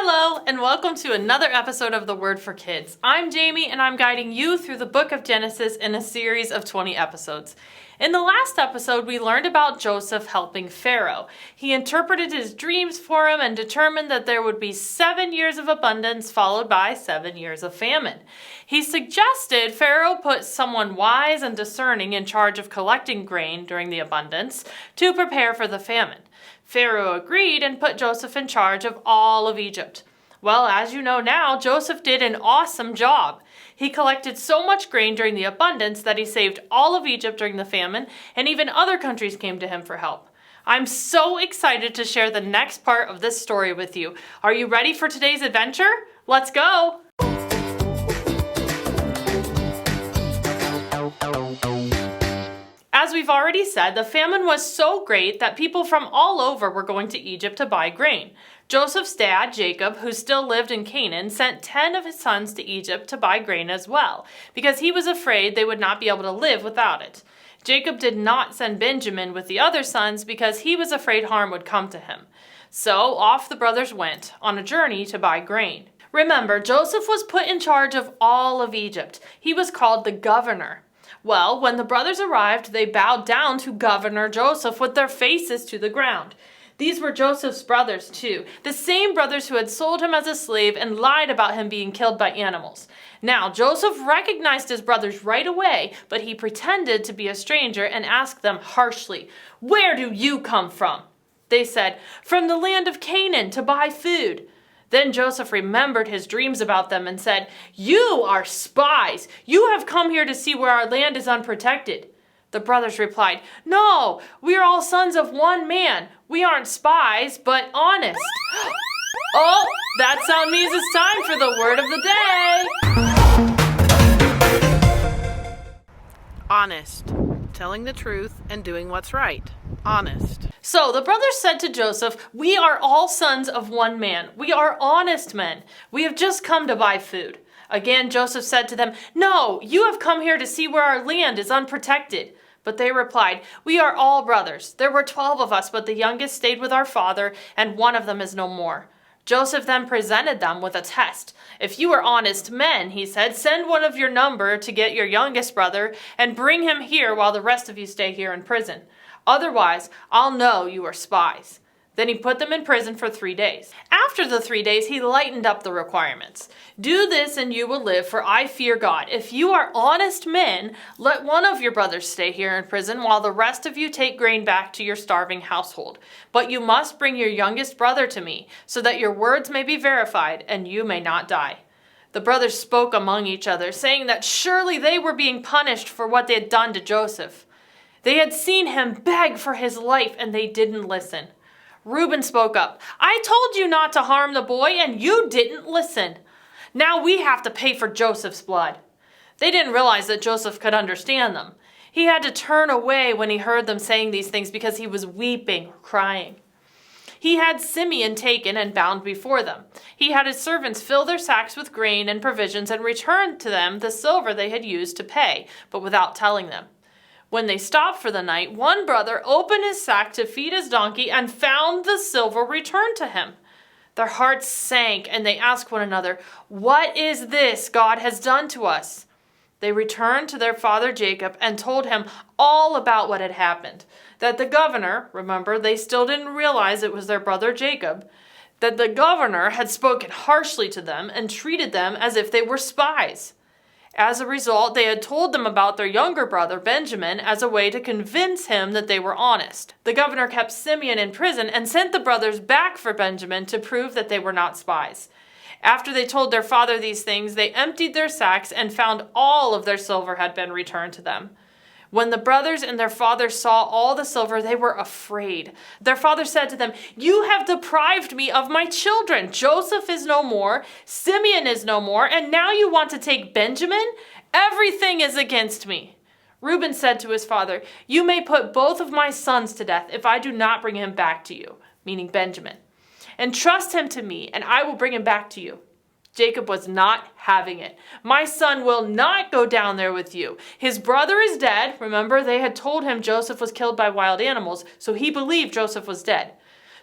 Hello, and welcome to another episode of The Word for Kids. I'm Jaymie, and I'm guiding you through the book of Genesis in a series of 20 episodes. In the last episode, we learned about Joseph helping Pharaoh. He interpreted his dreams for him and determined that there would be 7 years of abundance followed by 7 years of famine. He suggested Pharaoh put someone wise and discerning in charge of collecting grain during the abundance to prepare for the famine. Pharaoh agreed and put Joseph in charge of all of Egypt. Well, as you know now, Joseph did an awesome job. He collected so much grain during the abundance that he saved all of Egypt during the famine, and even other countries came to him for help. I'm so excited to share the next part of this story with you. Are you ready for today's adventure? Let's go! As we've already said, the famine was so great that people from all over were going to Egypt to buy grain. Joseph's dad, Jacob, who still lived in Canaan, sent 10 of his sons to Egypt to buy grain as well, because he was afraid they would not be able to live without it. Jacob did not send Benjamin with the other sons because he was afraid harm would come to him. So off the brothers went on a journey to buy grain. Remember, Joseph was put in charge of all of Egypt. He was called the governor. Well, when the brothers arrived, they bowed down to Governor Joseph with their faces to the ground. These were Joseph's brothers too, the same brothers who had sold him as a slave and lied about him being killed by animals. Now, Joseph recognized his brothers right away, but he pretended to be a stranger and asked them harshly, "Where do you come from?" They said, "From the land of Canaan to buy food." Then Joseph remembered his dreams about them and said, "You are spies. You have come here to see where our land is unprotected." The brothers replied, "No, we are all sons of one man. We aren't spies, but honest." Oh, that sound means it's time for the word of the day. Honest. Telling the truth and doing what's right. Honest. So the brothers said to Joseph, "We are all sons of one man. We are honest men. We have just come to buy food." Again, Joseph said to them, "No, you have come here to see where our land is unprotected." But they replied, "We are all brothers. There were 12 of us, but the youngest stayed with our father, and one of them is no more." Joseph then presented them with a test. "If you are honest men," he said, "send one of your number to get your youngest brother and bring him here while the rest of you stay here in prison. Otherwise, I'll know you are spies." Then he put them in prison for 3 days. After the 3 days, he lightened up the requirements. "Do this and you will live, for I fear God. If you are honest men, let one of your brothers stay here in prison while the rest of you take grain back to your starving household. But you must bring your youngest brother to me, so that your words may be verified and you may not die." The brothers spoke among each other, saying that surely they were being punished for what they had done to Joseph. They had seen him beg for his life and they didn't listen. Reuben spoke up, "I told you not to harm the boy and you didn't listen. Now we have to pay for Joseph's blood." They didn't realize that Joseph could understand them. He had to turn away when he heard them saying these things because he was weeping, crying. He had Simeon taken and bound before them. He had his servants fill their sacks with grain and provisions and return to them the silver they had used to pay, but without telling them. When they stopped for the night, one brother opened his sack to feed his donkey and found the silver returned to him. Their hearts sank and they asked one another, "What is this God has done to us?" They returned to their father Jacob and told him all about what had happened. That the governor, remember, they still didn't realize it was their brother Jacob, that the governor had spoken harshly to them and treated them as if they were spies. As a result, they had told them about their younger brother, Benjamin, as a way to convince him that they were honest. The governor kept Simeon in prison and sent the brothers back for Benjamin to prove that they were not spies. After they told their father these things, they emptied their sacks and found all of their silver had been returned to them. When the brothers and their father saw all the silver, they were afraid. Their father said to them, "You have deprived me of my children. Joseph is no more, Simeon is no more, and now you want to take Benjamin? Everything is against me." Reuben said to his father, "You may put both of my sons to death if I do not bring him back to you," meaning Benjamin. "Entrust him to me, and I will bring him back to you." Jacob was not having it. "My son will not go down there with you. His brother is dead." Remember, they had told him Joseph was killed by wild animals, so he believed Joseph was dead.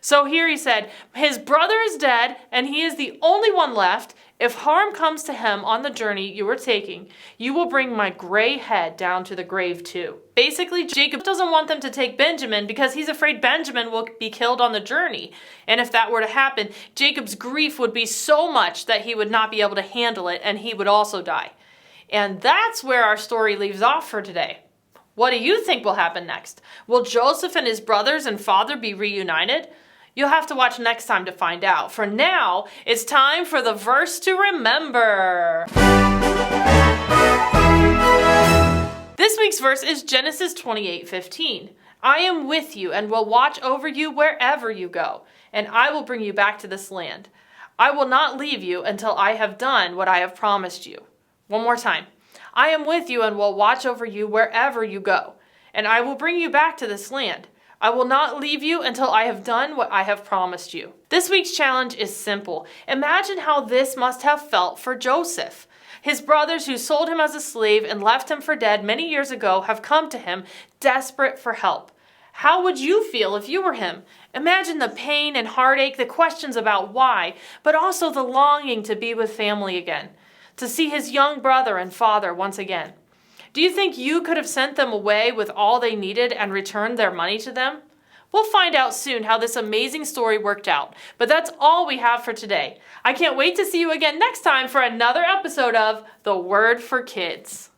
So here he said, his brother is dead, and he is the only one left. If harm comes to him on the journey you are taking, you will bring my gray head down to the grave too. Basically, Jacob doesn't want them to take Benjamin because he's afraid Benjamin will be killed on the journey. And if that were to happen, Jacob's grief would be so much that he would not be able to handle it, and he would also die. And that's where our story leaves off for today. What do you think will happen next? Will Joseph and his brothers and father be reunited? You'll have to watch next time to find out. For now, it's time for the verse to remember. This week's verse is Genesis 28:15. I am with you and will watch over you wherever you go, and I will bring you back to this land. I will not leave you until I have done what I have promised you. One more time. I am with you and will watch over you wherever you go, and I will bring you back to this land. I will not leave you until I have done what I have promised you. This week's challenge is simple. Imagine how this must have felt for Joseph. His brothers who sold him as a slave and left him for dead many years ago have come to him, desperate for help. How would you feel if you were him? Imagine the pain and heartache, the questions about why, but also the longing to be with family again, to see his young brother and father once again. Do you think you could have sent them away with all they needed and returned their money to them? We'll find out soon how this amazing story worked out, but that's all we have for today. I can't wait to see you again next time for another episode of The Word for Kids.